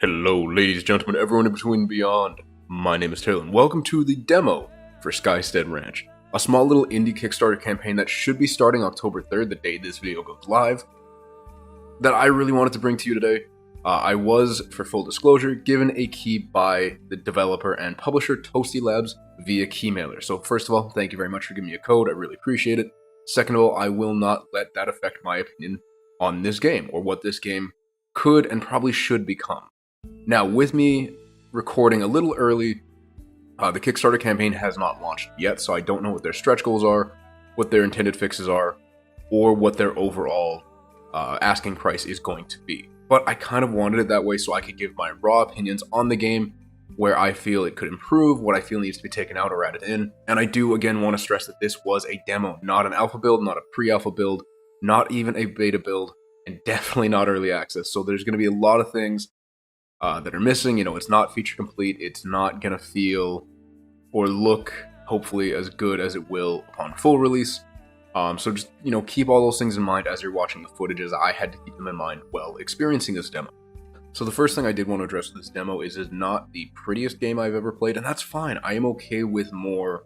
Hello, ladies, gentlemen, everyone in between and beyond. My name is Taylor, and welcome to the demo for Skystead Ranch, a small little indie Kickstarter campaign that should be starting October 3rd, the day this video goes live, that I really wanted to bring to you today. I was, for full disclosure, given a key by the developer and publisher Toasty Labs via Keymailer. So first of all, thank you very much for giving me a code, I really appreciate it. Second of all, I will not let that affect my opinion on this game, or what this game could and probably should become. Now, with me recording a little early, the Kickstarter campaign has not launched yet, so I don't know what their stretch goals are, what their intended fixes are, or what their overall asking price is going to be. But I kind of wanted it that way so I could give my raw opinions on the game, where I feel it could improve, what I feel needs to be taken out or added in. And I do, again, want to stress that this was a demo, not an alpha build, not a pre-alpha build, not even a beta build, and definitely not early access. So there's going to be a lot of things that are missing. It's not feature complete. It's not gonna feel or look, hopefully, as good as it will upon full release. So just keep all those things in mind as you're watching the footage, as I had to keep them in mind while experiencing this demo. So the first thing I did want to address with this demo is it's not the prettiest game I've ever played, and that's fine. I am okay with more,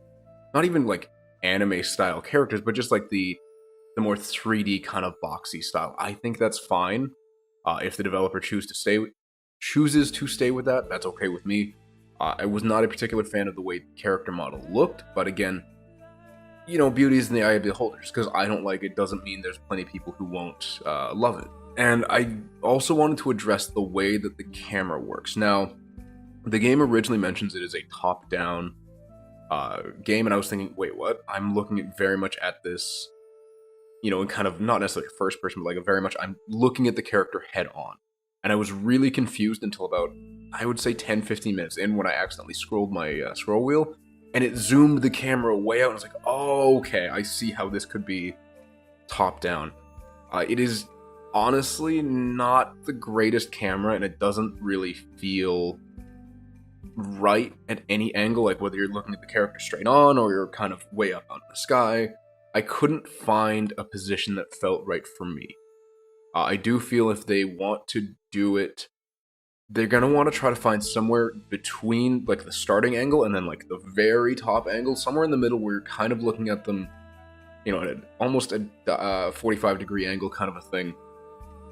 not even like anime style characters, but just like the more 3D kind of boxy style. I think that's fine. If the developer chooses to stay with that, that's okay with me. I was not a particular fan of the way the character model looked, but again, beauty is in the eye of the beholder. Just because I don't like it doesn't mean there's plenty of people who won't love it. And I also wanted to address the way that the camera works. Now, the game originally mentions it is a top-down game, and I was thinking, wait, what? I'm looking at very much at this, in kind of not necessarily first person, but like I'm looking at the character head on. And I was really confused until about, I would say 10-15 minutes in, when I accidentally scrolled my scroll wheel, and it zoomed the camera way out, and I was like, oh, okay, I see how this could be top down. It is honestly not the greatest camera, and it doesn't really feel right at any angle, like whether you're looking at the character straight on or you're kind of way up on the sky. I couldn't find a position that felt right for me. I do feel if they want to do it, they're going to want to try to find somewhere between like the starting angle and then like the very top angle, somewhere in the middle where you're kind of looking at them, at almost a 45-degree angle kind of a thing.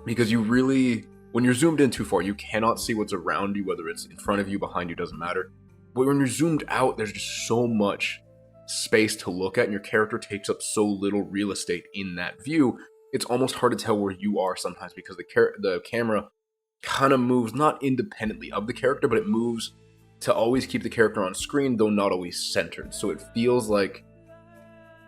Because you really, when you're zoomed in too far, you cannot see what's around you, whether it's in front of you, behind you, doesn't matter. But when you're zoomed out, there's just so much space to look at, and your character takes up so little real estate in that view. It's almost hard to tell where you are sometimes, because the camera kind of moves not independently of the character, but it moves to always keep the character on screen, though not always centered. So it feels like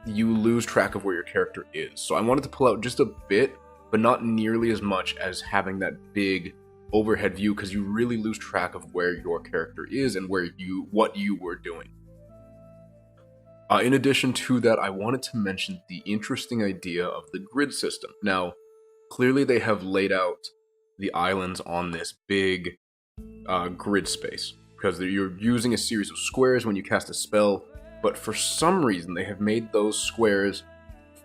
you lose track of where your character is. So I wanted to pull out just a bit, but not nearly as much as having that big overhead view, because you really lose track of where your character is and what you were doing. In addition to that, I wanted to mention the interesting idea of the grid system. Now, clearly they have laid out the islands on this big grid space, because you're using a series of squares when you cast a spell, but for some reason they have made those squares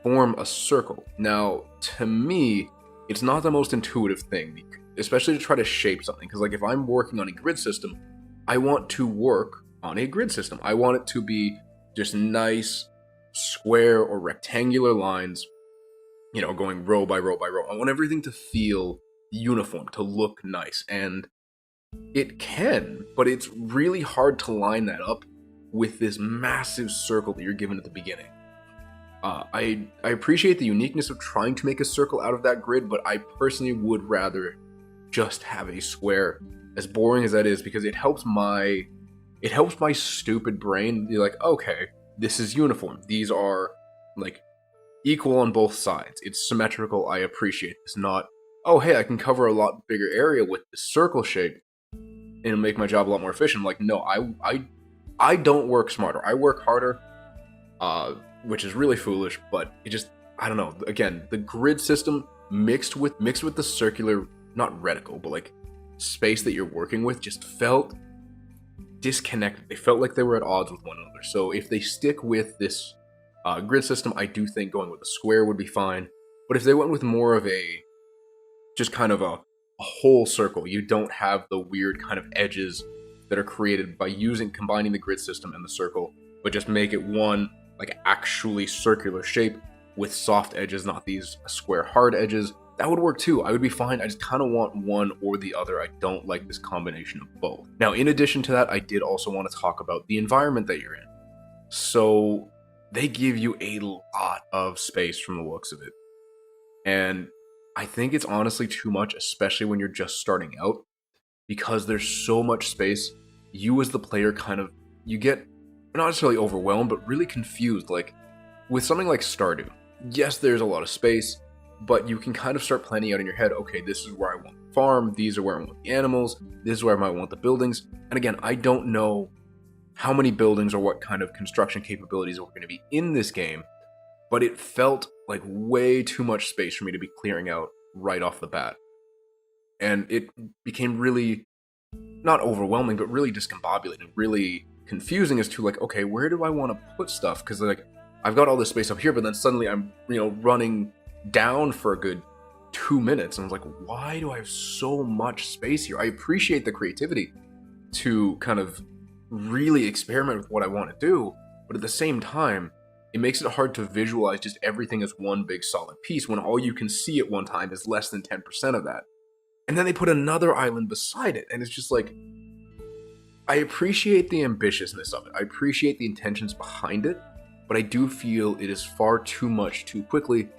form a circle. Now, to me, it's not the most intuitive thing, especially to try to shape something, because like if I'm working on a grid system, I want to work on a grid system. I want it to be just nice square or rectangular lines, going row by row by row. I want everything to feel uniform, to look nice, and it can, but it's really hard to line that up with this massive circle that you're given at the beginning. I appreciate the uniqueness of trying to make a circle out of that grid, but I personally would rather just have a square, as boring as that is, because it helps my stupid brain be like, okay, this is uniform. These are like equal on both sides. It's symmetrical. I appreciate this. Not, oh, hey, I can cover a lot bigger area with this circle shape and it'll make my job a lot more efficient. Like, no, I don't work smarter. I work harder, which is really foolish, but it just, I don't know. Again, the grid system mixed with the circular, not reticle, but like space that you're working with just felt disconnected. They felt like they were at odds with one another. So if they stick with this grid system, I do think going with a square would be fine. But if they went with more of a just kind of a a whole circle. You don't have the weird kind of edges that are created by combining the grid system and the circle, but just make it one like actually circular shape with soft edges, not these square hard edges. That would work too. I would be fine. I just kind of want one or the other. I don't like this combination of both. Now, in addition to that, I did also want to talk about the environment that you're in. So they give you a lot of space from the looks of it. And I think it's honestly too much, especially when you're just starting out, because there's so much space. You as the player you get not necessarily overwhelmed, but really confused. Like with something like Stardew, yes, there's a lot of space, but you can kind of start planning out in your head, okay, this is where I want the farm, these are where I want the animals, this is where I might want the buildings. And again, I don't know how many buildings or what kind of construction capabilities are going to be in this game, but it felt like way too much space for me to be clearing out right off the bat. And it became really, not overwhelming, but really discombobulating, really confusing as to like, okay, where do I want to put stuff? Because like, I've got all this space up here, but then suddenly I'm, running down for a good 2 minutes. And I was like, why do I have so much space here? I appreciate the creativity to kind of really experiment with what I want to do, but at the same time, it makes it hard to visualize just everything as one big solid piece when all you can see at one time is less than 10% of that. And then they put another island beside it, and it's just like, I appreciate the ambitiousness of it. I appreciate the intentions behind it, but I do feel it is far too much too quickly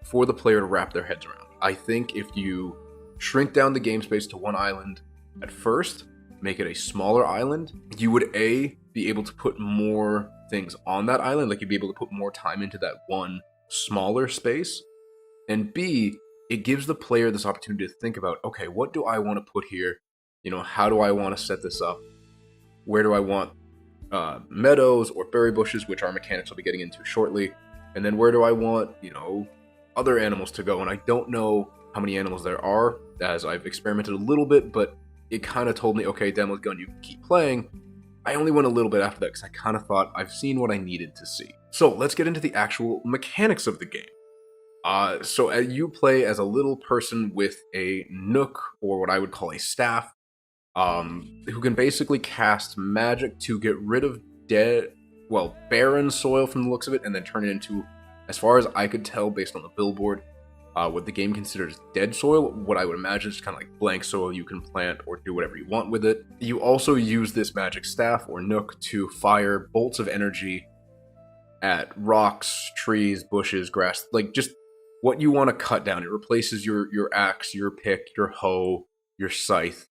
for the player to wrap their heads around. I think if you shrink down the game space to one island at first, make it a smaller island, you would A, be able to put more things on that island, like you'd be able to put more time into that one smaller space, and B, it gives the player this opportunity to think about, okay, what do I want to put here? How do I want to set this up? Where do I want meadows or berry bushes, which are mechanics I'll be getting into shortly, and then where do I want, other animals to go? And I don't know how many animals there are, as I've experimented a little bit, but it kind of told me, okay, Demo's Gun, you can keep playing. I only went a little bit after that because I kind of thought I've seen what I needed to see. So let's get into the actual mechanics of the game. So you play as a little person with a nook, or what I would call a staff, who can basically cast magic to get rid of barren soil from the looks of it, and then turn it into, as far as I could tell based on the billboard, what the game considers dead soil. What I would imagine is kind of like blank soil you can plant or do whatever you want with it. You also use this magic staff or nook to fire bolts of energy at rocks, trees, bushes, grass, like just what you want to cut down. It replaces your axe, your pick, your hoe, your scythe,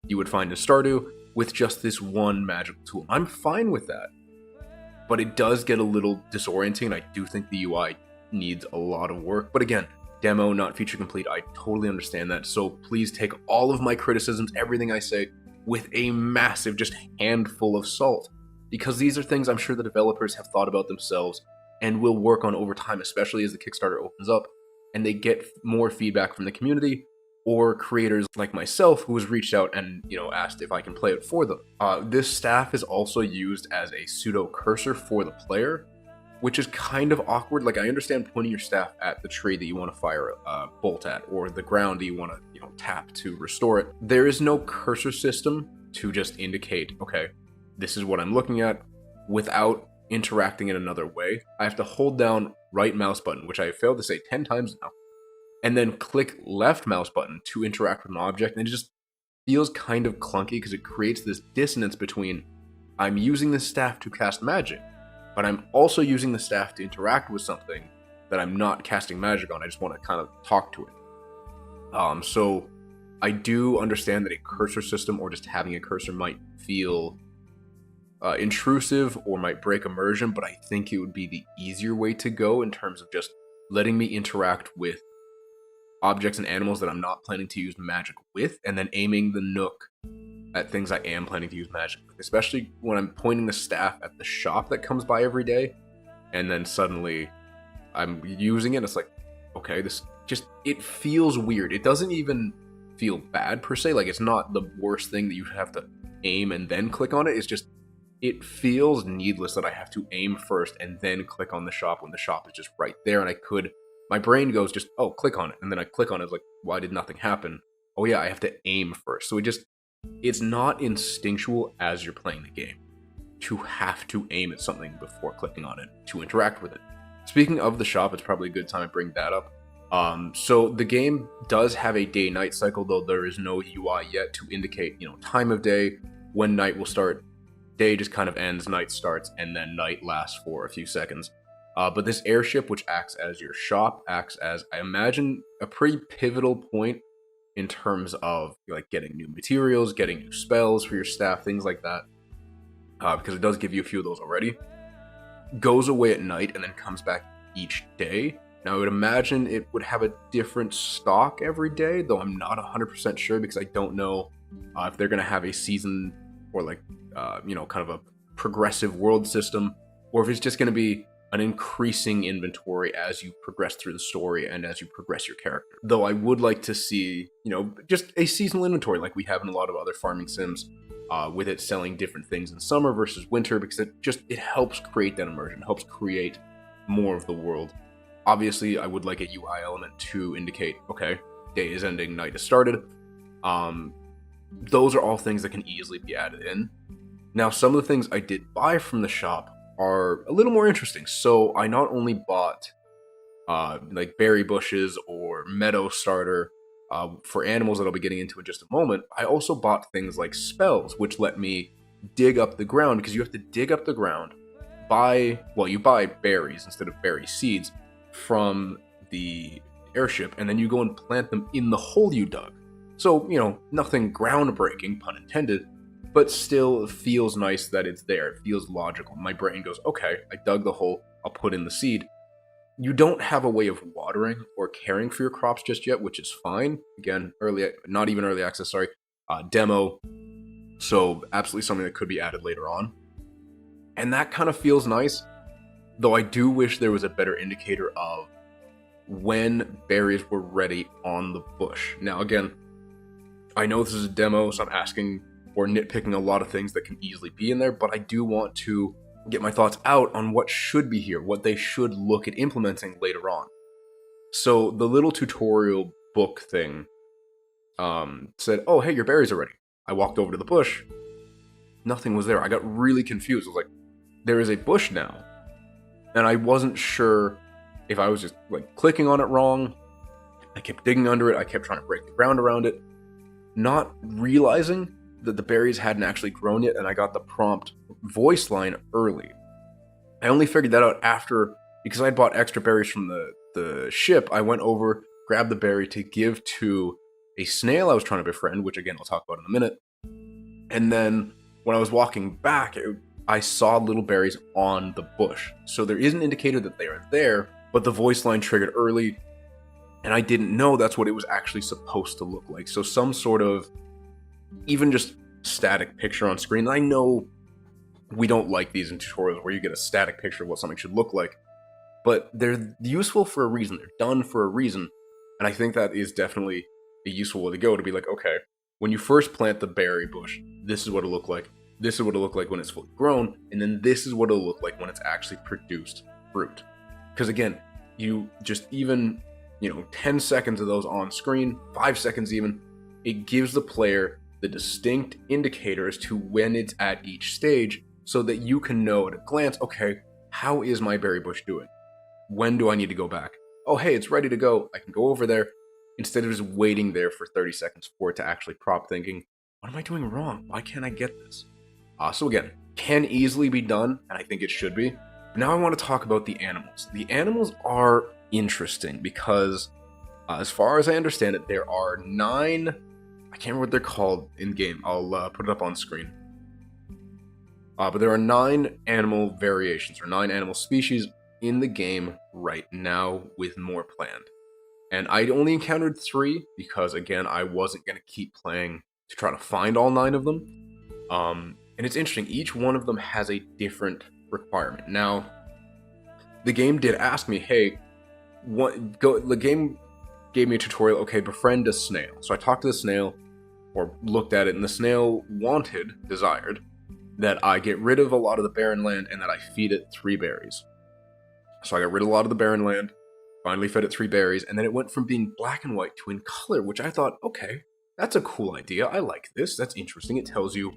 you would find in Stardew, with just this one magical tool. I'm fine with that, but it does get a little disorienting, and I do think the UI needs a lot of work. But again, demo, not feature complete, I totally understand that, so please take all of my criticisms, everything I say, with a massive just handful of salt, because these are things I'm sure the developers have thought about themselves and will work on over time, especially as the Kickstarter opens up and they get more feedback from the community or creators like myself who has reached out and asked if I can play it for them. This staff is also used as a pseudo cursor for the player, which is kind of awkward. Like, I understand pointing your staff at the tree that you want to fire a bolt at, or the ground that you want to tap to restore it. There is no cursor system to just indicate, okay, this is what I'm looking at, without interacting in another way. I have to hold down right mouse button, which I have failed to say 10 times now, and then click left mouse button to interact with an object, and it just feels kind of clunky because it creates this dissonance between I'm using this staff to cast magic, but I'm also using the staff to interact with something that I'm not casting magic on. I just want to kind of talk to it. So I do understand that a cursor system, or just having a cursor, might feel intrusive or might break immersion, but I think it would be the easier way to go in terms of just letting me interact with objects and animals that I'm not planning to use magic with, and then aiming the nook at things I am planning to use magic with, especially when I'm pointing the staff at the shop that comes by every day, and then suddenly I'm using it, it's like, okay, it feels weird. It doesn't even feel bad per se, like it's not the worst thing that you have to aim and then click on it, it's just, it feels needless that I have to aim first and then click on the shop when the shop is just right there, and my brain goes just, oh, click on it, and then I click on it, it's like, why did nothing happen? oh yeah, I have to aim first. So it's not instinctual as you're playing the game to have to aim at something before clicking on it to interact with it. Speaking of the shop, it's probably a good time to bring that up. So the game does have a day-night cycle, though there is no UI yet to indicate, time of day, when night will start. Day just kind of ends, night starts, and then night lasts for a few seconds. But this airship, which acts as your shop, acts as, I imagine, a pretty pivotal point in terms of like getting new materials, getting new spells for your staff, things like that. Because it does give you a few of those already. Goes away at night and then comes back each day. Now, I would imagine it would have a different stock every day, though I'm not 100% sure because I don't know if they're going to have a season or kind of a progressive world system, or if it's just going to be an increasing inventory as you progress through the story and as you progress your character. Though I would like to see, just a seasonal inventory like we have in a lot of other farming sims, with it selling different things in summer versus winter, because it helps create that immersion, helps create more of the world. Obviously, I would like a UI element to indicate, okay, day is ending, night has started. Those are all things that can easily be added in. Now, some of the things I did buy from the shop are a little more interesting. So I not only bought like berry bushes or meadow starter for animals that I'll be getting into in just a moment, I also bought things like spells, which let me dig up the ground, because you have to dig up the ground, you buy berries instead of berry seeds from the airship, and then you go and plant them in the hole you dug. So, nothing groundbreaking, pun intended, but still feels nice that it's there. It feels logical. My brain goes, okay, I dug the hole, I'll put in the seed. You don't have a way of watering or caring for your crops just yet, which is fine. Again, not even early access, sorry, demo. So absolutely something that could be added later on. And that kind of feels nice, though I do wish there was a better indicator of when berries were ready on the bush. Now, again, I know this is a demo, so I'm asking or nitpicking a lot of things that can easily be in there, but I do want to get my thoughts out on what should be here, what they should look at implementing later on. So the little tutorial book thing said, oh, hey, your berries are ready. I walked over to the bush. Nothing was there. I got really confused. I was like, there is a bush now. And I wasn't sure if I was just clicking on it wrong. I kept digging under it. I kept trying to break the ground around it, not realizing that the berries hadn't actually grown yet, and I got the prompt voice line early. I only figured that out after, because I'd bought extra berries from the ship. I went over, grabbed the berry to give to a snail I was trying to befriend, which again I'll talk about in a minute. And then when I was walking back, I saw little berries on the bush. So there is an indicator that they are there, but the voice line triggered early, and I didn't know that's what it was actually supposed to look like. So some sort of, even just static picture on screen. I know we don't like these in tutorials where you get a static picture of what something should look like, but they're useful for a reason. They're done for a reason. And I think that is definitely a useful way to go, to be like, okay, when you first plant the berry bush, this is what it'll look like. This is what it'll look like when it's fully grown. And then this is what it'll look like when it's actually produced fruit. Because again, you just even, 10 seconds of those on screen, 5 seconds even, it gives the player the distinct indicator as to when it's at each stage, so that you can know at a glance, okay, how is my berry bush doing? When do I need to go back? Oh, hey, it's ready to go. I can go over there, instead of just waiting there for 30 seconds for it to actually prop, thinking, what am I doing wrong? Why can't I get this? So again, can easily be done, and I think it should be. But now I want to talk about the animals. The animals are interesting because, as far as I understand it, there are 9... I can't remember what they're called in-game. I'll put it up on screen. But there are 9 animal variations, or 9 animal species in the game right now, with more planned. And I only encountered 3, because again, I wasn't going to keep playing to try to find all 9 of them. And it's interesting, each one of them has a different requirement. Now, the game did ask me, hey, the game gave me a tutorial, okay, befriend a snail. So I talked to the snail, or looked at it, and the snail desired, that I get rid of a lot of the barren land and that I feed it 3 berries. So I got rid of a lot of the barren land, finally fed it 3 berries, and then it went from being black and white to in color, which I thought, okay, That's a cool idea. I like this. That's interesting. It tells you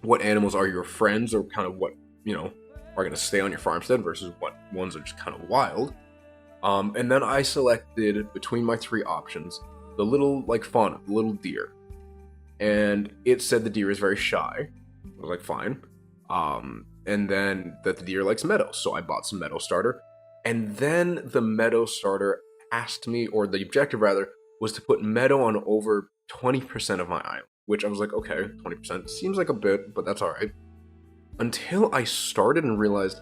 what animals are your friends, or kind of what, are going to stay on your farmstead versus what ones are just kind of wild. And then I selected between my 3 options the little, like, fauna, the little deer. And it said the deer is very shy. I was like, fine. And then that the deer likes meadows, so I bought some meadow starter. And then the meadow starter asked me, or the objective rather, was to put meadow on over 20% of my island, which I was like, okay, 20% seems like a bit, but that's alright. Until I started and realized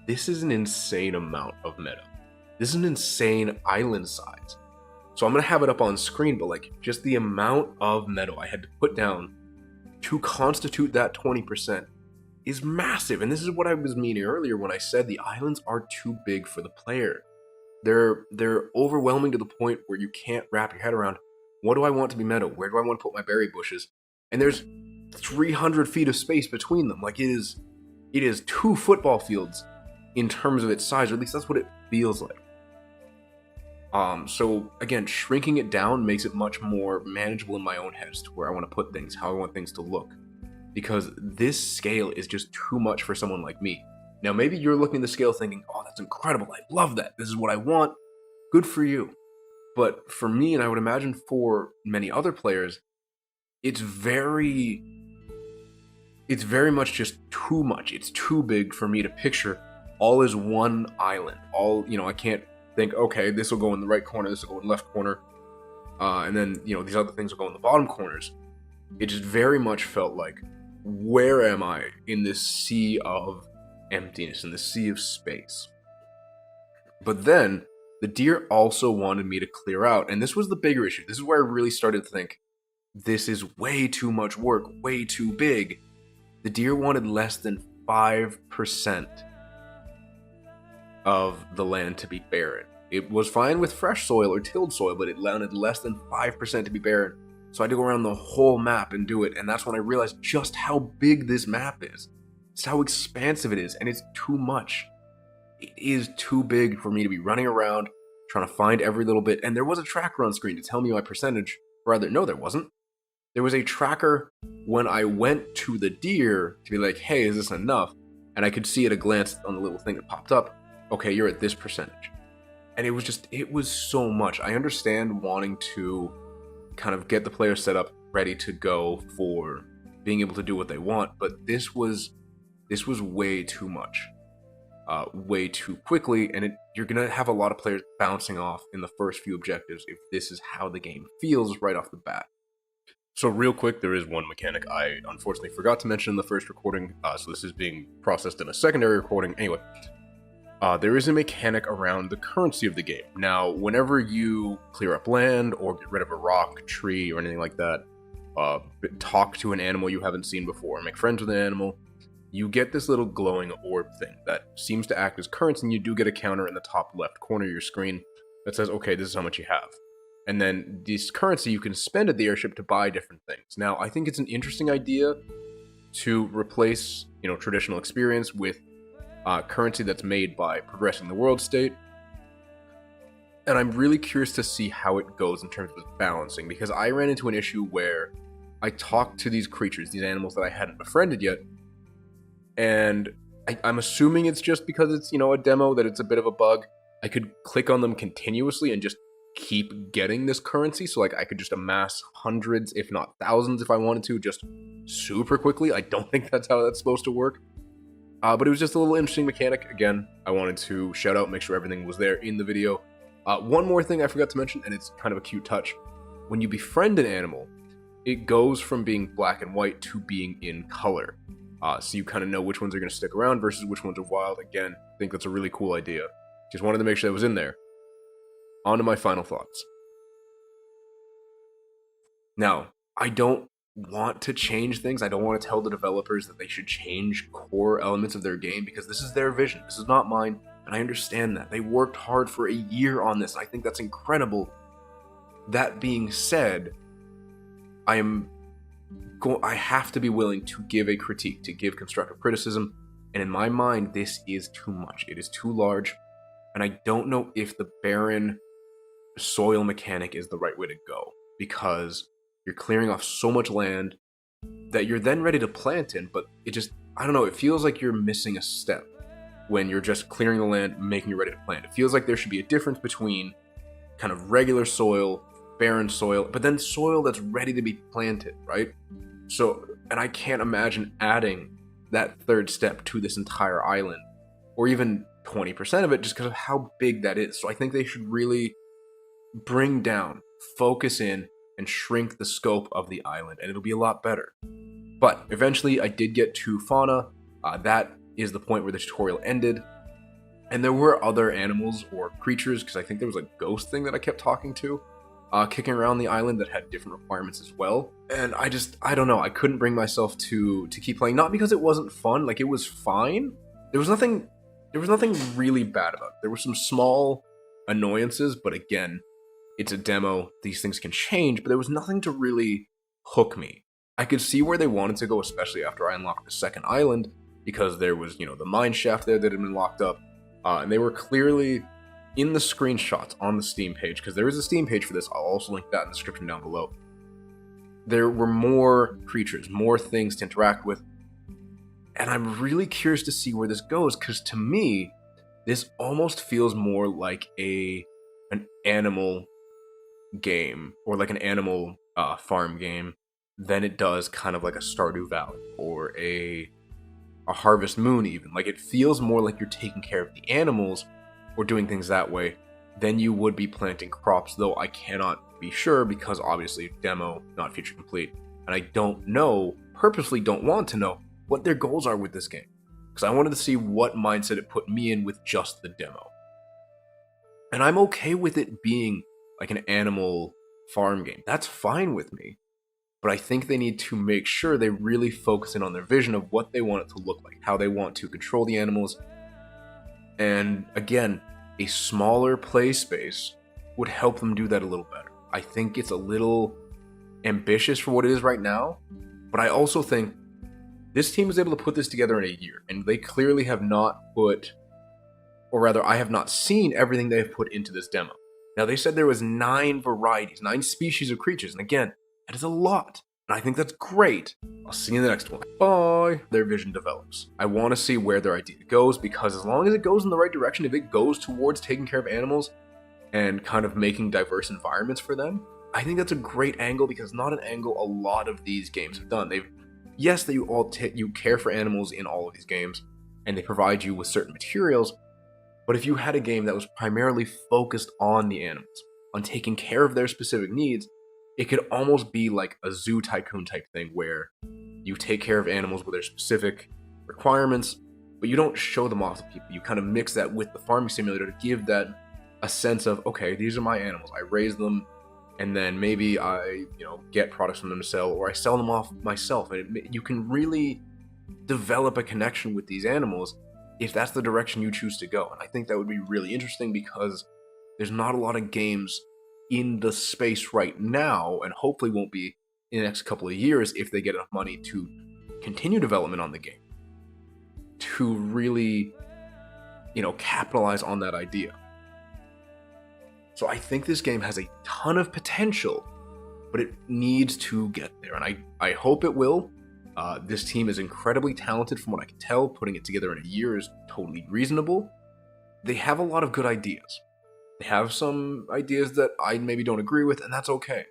this is an insane amount of meadow. This is an insane island size. So I'm going to have it up on screen, but like just the amount of meadow I had to put down to constitute that 20% is massive. And this is what I was meaning earlier when I said the islands are too big for the player. They're overwhelming to the point where you can't wrap your head around, what do I want to be meadow? Where do I want to put my berry bushes? And there's 300 feet of space between them. Like it is 2 football fields in terms of its size, or at least that's what it feels like. So again, shrinking it down makes it much more manageable in my own head as to where I want to put things, how I want things to look. Because this scale is just too much for someone like me. Now, maybe you're looking at the scale thinking, oh, that's incredible, I love that, this is what I want, good for you. But for me, and I would imagine for many other players, it's very much just too much. It's too big for me to picture all as one island. I can't think, okay, this will go in the right corner, this will go in the left corner, and then, these other things will go in the bottom corners. It just very much felt like, where am I in this sea of emptiness, in this sea of space? But then, the deer also wanted me to clear out, and this was the bigger issue. This is where I really started to think, this is way too much work, way too big. The deer wanted less than 5% of the land to be barren. It was fine with fresh soil or tilled soil, but it wanted less than 5% to be barren. So I had to go around the whole map and do it, and that's when I realized just how big this map is. It's how expansive it is, and it's too much. It is too big for me to be running around, trying to find every little bit, and there was a tracker on screen to tell me my percentage. Or rather, no, there wasn't. There was a tracker when I went to the deer to be like, hey, is this enough? And I could see at a glance on the little thing that popped up, okay, you're at this percentage. And it was so much. I understand wanting to kind of get the player set up ready to go for being able to do what they want, but this was way too much, way too quickly, and you're gonna have a lot of players bouncing off in the first few objectives if this is how the game feels right off the bat. So real quick, there is one mechanic I unfortunately forgot to mention in the first recording, so this is being processed in a secondary recording. Anyway, there is a mechanic around the currency of the game. Now, whenever you clear up land or get rid of a rock, tree, or anything like that, talk to an animal you haven't seen before, make friends with an animal, you get this little glowing orb thing that seems to act as currency, and you do get a counter in the top left corner of your screen that says, okay, this is how much you have. And then this currency you can spend at the airship to buy different things. Now, I think it's an interesting idea to replace, traditional experience with currency that's made by progressing the world state. And I'm really curious to see how it goes in terms of balancing, because I ran into an issue where I talked to these creatures, these animals that I hadn't befriended yet, and I'm assuming it's just because it's, a demo, that it's a bit of a bug. I could click on them continuously and just keep getting this currency, so like I could just amass hundreds, if not thousands, if I wanted to, just super quickly. I don't think that's how that's supposed to work. But it was just a little interesting mechanic. Again, I wanted to shout out, make sure everything was there in the video. One more thing I forgot to mention, and it's kind of a cute touch. When you befriend an animal, it goes from being black and white to being in color. So you kind of know which ones are going to stick around versus which ones are wild. Again, I think that's a really cool idea. Just wanted to make sure that was in there. On to my final thoughts. Now, I don't want to change things. I don't want to tell the developers that they should change core elements of their game, because this is their vision. This is not mine, and I understand that. They worked hard for a year on this, and I think that's incredible. That being said, I have to be willing to give a critique, to give constructive criticism, and in my mind, this is too much. It is too large, and I don't know if the barren soil mechanic is the right way to go, because you're clearing off so much land that you're then ready to plant in, but it just, I don't know, it feels like you're missing a step when you're just clearing the land, making it ready to plant. It feels like there should be a difference between kind of regular soil, barren soil, but then soil that's ready to be planted, right? So, and I can't imagine adding that third step to this entire island, or even 20% of it, just because of how big that is. So I think they should really bring down, focus in, and shrink the scope of the island, and it'll be a lot better. But eventually I did get to fauna. That is the point where the tutorial ended. And there were other animals or creatures, because I think there was a ghost thing that I kept talking to, kicking around the island that had different requirements as well. And I don't know, I couldn't bring myself to keep playing, not because it wasn't fun, like it was fine. There was nothing really bad about it. There were some small annoyances, but again, it's a demo, these things can change, but there was nothing to really hook me. I could see where they wanted to go, especially after I unlocked the second island, because there was, the mine shaft there that had been locked up, and they were clearly in the screenshots on the Steam page, because there is a Steam page for this. I'll also link that in the description down below. There were more creatures, more things to interact with, and I'm really curious to see where this goes, because to me, this almost feels more like an animal game, or like an animal farm game, than it does kind of like a Stardew Valley or a Harvest Moon even. Like, it feels more like you're taking care of the animals or doing things that way than you would be planting crops, though I cannot be sure because obviously demo, not feature complete, and I don't know, purposely don't want to know, what their goals are with this game, because I wanted to see what mindset it put me in with just the demo. And I'm okay with it being like an animal farm game. That's fine with me. But I think they need to make sure they really focus in on their vision of what they want it to look like, how they want to control the animals. And again, a smaller play space would help them do that a little better. I think it's a little ambitious for what it is right now, but I also think this team was able to put this together in a year, and they clearly have not put, or rather, I have not seen everything they have put into this demo. Now, they said there was 9 varieties, 9 species of creatures, and again, that is a lot, and I think that's great. I'll see you in the next one. Bye. Their vision develops. I want to see where their idea goes, because as long as it goes in the right direction, if it goes towards taking care of animals and kind of making diverse environments for them, I think that's a great angle, because not an angle a lot of these games have done. Yes, that you care for animals in all of these games, and they provide you with certain materials, but if you had a game that was primarily focused on the animals, on taking care of their specific needs, it could almost be like a Zoo Tycoon type thing, where you take care of animals with their specific requirements, but you don't show them off to people. You kind of mix that with the farming simulator to give that a sense of, okay, these are my animals, I raise them, and then maybe I, get products from them to sell, or I sell them off myself. And you can really develop a connection with these animals if that's the direction you choose to go. And I think that would be really interesting, because there's not a lot of games in the space right now, and hopefully won't be in the next couple of years if they get enough money to continue development on the game, to really, capitalize on that idea. So I think this game has a ton of potential, but it needs to get there, and I hope it will. This team is incredibly talented from what I can tell. Putting it together in a year is totally reasonable. They have a lot of good ideas. They have some ideas that I maybe don't agree with, and that's okay.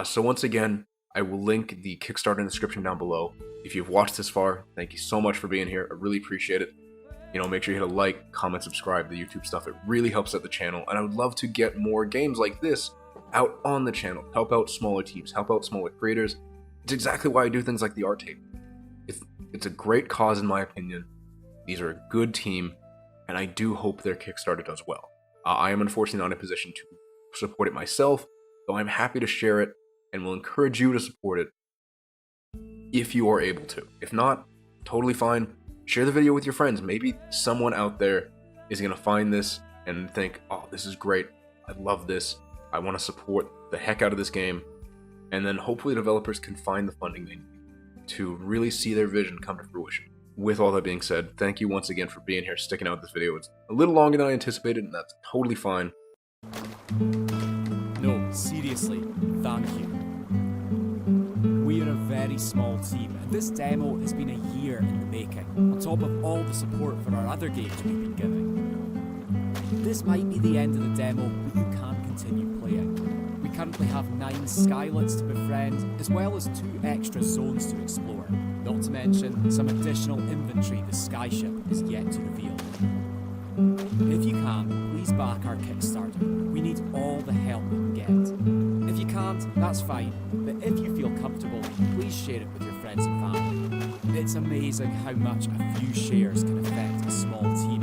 So once again, I will link the Kickstarter in the description down below. If you've watched this far, thank you so much for being here. I really appreciate it. Make sure you hit a like, comment, subscribe, the YouTube stuff. It really helps out the channel, and I would love to get more games like this out on the channel. Help out smaller teams, help out smaller creators. It's exactly why I do things like the art table. It's a great cause in my opinion. These are a good team, and I do hope their Kickstarter does well. I am unfortunately not in a position to support it myself, though I'm happy to share it and will encourage you to support it if you are able to. If not, totally fine. Share the video with your friends. Maybe someone out there is going to find this and think, oh, this is great. I love this. I want to support the heck out of this game. And then hopefully developers can find the funding they need to really see their vision come to fruition. With all that being said, thank you once again for being here, sticking out with this video. It's a little longer than I anticipated, and that's totally fine. No, seriously, thank you. We are a very small team, and this demo has been a year in the making, on top of all the support for our other games we've been giving. This might be the end of the demo, but you can continue playing. We currently have 9 skylets to befriend, as well as 2 extra zones to explore, not to mention some additional inventory the skyship is yet to reveal. If you can, please back our Kickstarter. We need all the help we can get. If you can't, that's fine, but if you feel comfortable, please share it with your friends and family. It's amazing how much a few shares can affect a small team